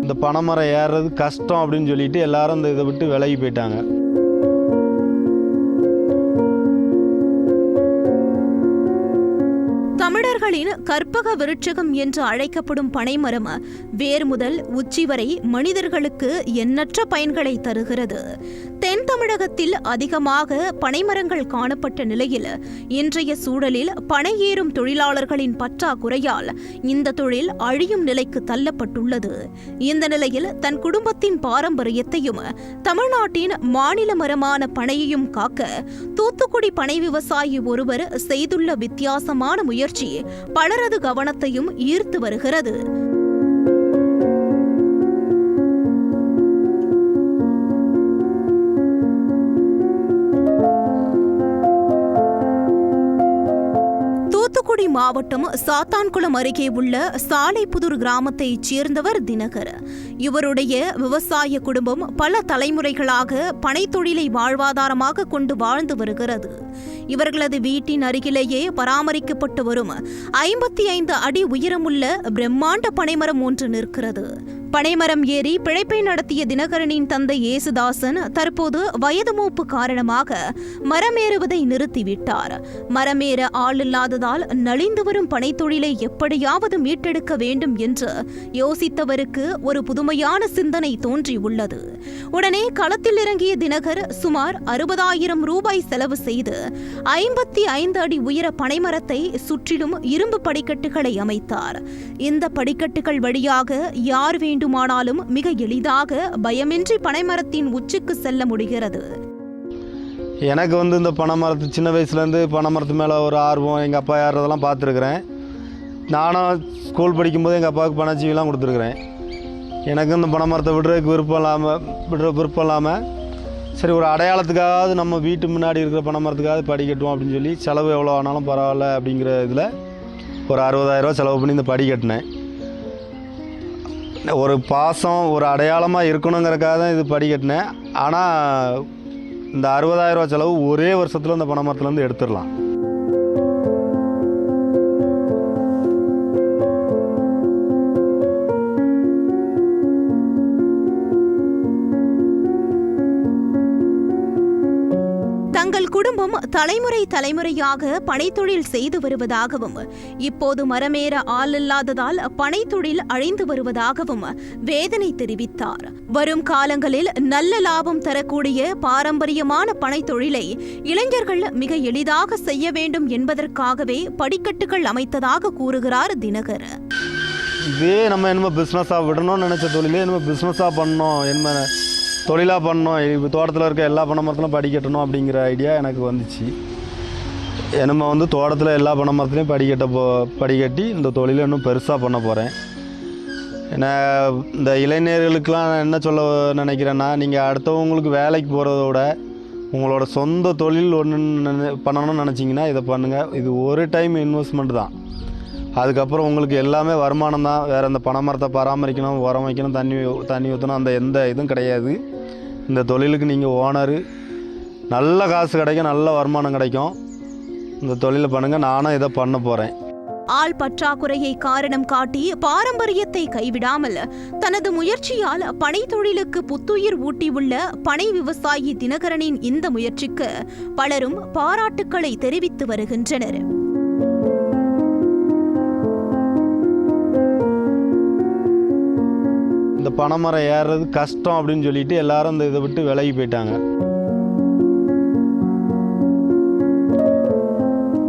இந்த பனைமரம் ஏறுறது கஷ்டம் அப்படின்னு சொல்லிட்டு எல்லாரும் இந்த இதை விட்டு விலகி போயிட்டாங்க. தமிழர்களின் கற்பக விருட்சகம் என்று அழைக்கப்படும் பனைமரம் வேர் முதல் உச்சி வரை மனிதர்களுக்கு எண்ணற்ற பயன்களை தருகிறது. தென் தமிழகத்தில் அதிகமாக பனைமரங்கள் காணப்பட்ட நிலையில் இன்றைய சூழலில் பனை ஏறும் தொழிலாளர்களின் பற்றாக்குறையால் இந்த தொழில் அழியும் நிலைக்கு தள்ளப்பட்டுள்ளது. இந்த நிலையில் தன் குடும்பத்தின் பாரம்பரியத்தையும் தமிழ்நாட்டின் மாநில மரமான பனையையும் காக்க தூத்துக்குடி பனை விவசாயி ஒருவர் செய்துள்ள வித்தியாசமான முயற்சி பலரது கவனத்தையும் ஈர்த்து வருகிறது. தூத்துக்குடி மாவட்டம் சாத்தான்குளம் அருகே உள்ள சாலைப்புதூர் கிராமத்தைச் சேர்ந்தவர் தினகர். இவருடைய விவசாய குடும்பம் பல தலைமுறைகளாக பனைத்தொழிலை வாழ்வாதாரமாக கொண்டு வாழ்ந்து வருகிறது. இவர்களது வீட்டின் அருகிலேயே பராமரிக்கப்பட்டு வரும் 55 அடி உயரமுள்ள பிரம்மாண்ட பனைமரம் ஒன்று நிற்கிறது. பனைமரம் ஏறி பிழைப்பை நடத்திய தினகரனின் தந்தை ஏசுதாசன் தற்போது வயது மூப்பு காரணமாக மரமேறுவதை நிறுத்திவிட்டார். மரமேற ஆள் இல்லாததால் நலிந்து வரும் பனைத்தொழிலை எப்படியாவது மீட்டெடுக்க வேண்டும் என்று யோசித்தவருக்கு ஒரு புதுமையான சிந்தனை தோன்றியுள்ளது. உடனே களத்தில் இறங்கிய தினகர் சுமார் 60,000 ரூபாய் செலவு செய்து 55 அடி உயர பனைமரத்தை சுற்றிலும் இரும்பு படிக்கட்டுகளை அமைத்தார். இந்த படிக்கட்டுகள் வழியாக யார் வேண்டுமானாலும் மிக எளிதாக பயமின்றி பனைமரத்தின் உச்சிக்கு செல்ல முடிகிறது. எனக்கு இந்த பனைமரத்து சின்ன வயசுலேருந்து பனைமரத்து மேலே ஒரு ஆர்வம். எங்கள் அப்பா ஏறுறதெல்லாம் பார்த்துருக்குறேன். நானும் ஸ்கூல் படிக்கும்போது எங்கள் அப்பாவுக்கு பனைச்சீவிலாம் கொடுத்துருக்குறேன். எனக்கு இந்த பனைமரத்தை விடுறதுக்கு விருப்பம் இல்லாமல் சரி ஒரு அடையாளத்துக்காவது நம்ம வீட்டு முன்னாடி இருக்கிற பனைமரத்துக்காவது படி கட்டுவோம் அப்படின்னு சொல்லி செலவு எவ்வளோ ஆனாலும் பரவாயில்ல அப்படிங்கிற இதில் ஒரு 60,000 ரூபா செலவு பண்ணி இந்த படி கட்டினேன். ஒரு பாசம் ஒரு அடையாளமாக இருக்கணுங்கிறக்காக தான் இது படி கட்டினேன். ஆனால் இந்த 60,000 ரூபா செலவு ஒரே வருஷத்தில் இந்த பனைமரத்துலேருந்து எடுத்துடலாம். தங்கள் குடும்பம் தலைமுறையாக பனைத்தொழில் செய்து வருவதாகவும் இப்போது மரமேற ஆள் இல்லாததால் பனைத்தொழில் அழிந்து வருவதாகவும் வேதனை தெரிவித்தார். வரும் காலங்களில் நல்ல லாபம் தரக்கூடிய பாரம்பரியமான பனைத்தொழிலை இளைஞர்கள் மிக எளிதாக செய்ய வேண்டும் என்பதற்காகவே படிக்கட்டுகள் அமைத்ததாக கூறுகிறார் தினகர். இதே நம்ம என்ன பிஸ்னஸாக விடணும்னு நினச்ச தொழிலே நம்ம பிஸ்னஸாக பண்ணோம், என்ன தொழிலாக பண்ணோம். இப்போ தோட்டத்தில் இருக்க எல்லா பனைமரத்திலும் படிக்கட்டணும் அப்படிங்கிற ஐடியா எனக்கு வந்துச்சு. நம்ம தோட்டத்தில் எல்லா பனைமரத்துலையும் படிக்கட்டி இந்த தொழிலை இன்னும் பெருசாக பண்ண போகிறேன். ஏன்னா இந்த இளைஞர்களுக்கெலாம் நான் என்ன சொல்ல நினைக்கிறேன்னா, நீங்கள் அடுத்தவங்களுக்கு வேலைக்கு போகிறத விட உங்களோட சொந்த தொழில் ஒன்று பண்ணணும்னு நினச்சிங்கன்னா இதை பண்ணுங்கள். இது ஒரு டைம் இன்வெஸ்ட்மெண்ட் தான். அதுக்கப்புறம் உங்களுக்கு எல்லாமே வருமானம் தான். வேறு இந்த பனைமரத்தை பராமரிக்கணும், உரம் வைக்கணும், தண்ணி ஊற்றணும், அந்த எந்த இதுவும் கிடையாது. இந்த தொழிலுக்கு நீங்கள் ஓனரு, நல்ல காசு கிடைக்கும், நல்ல வருமானம் கிடைக்கும். இந்த தொழிலை பண்ணுங்கள். நானும் இதை பண்ண போகிறேன். ஆள் பற்றாக்குறையை காரணம் காட்டி பாரம்பரியத்தை கைவிடாமல் தனது முயற்சியால் பனை தொழிலுக்கு புத்துயிர் ஊட்டியுள்ள பனை விவசாயி தினகரனின் இந்த முயற்சிக்கு பலரும் பாராட்டுக்களை தெரிவித்து வருகின்றனர். இந்த பனைமரம் ஏறுறது கஷ்டம் அப்படின்னு சொல்லிட்டு எல்லாரும் இந்த இதை விட்டு விலகி போயிட்டாங்க.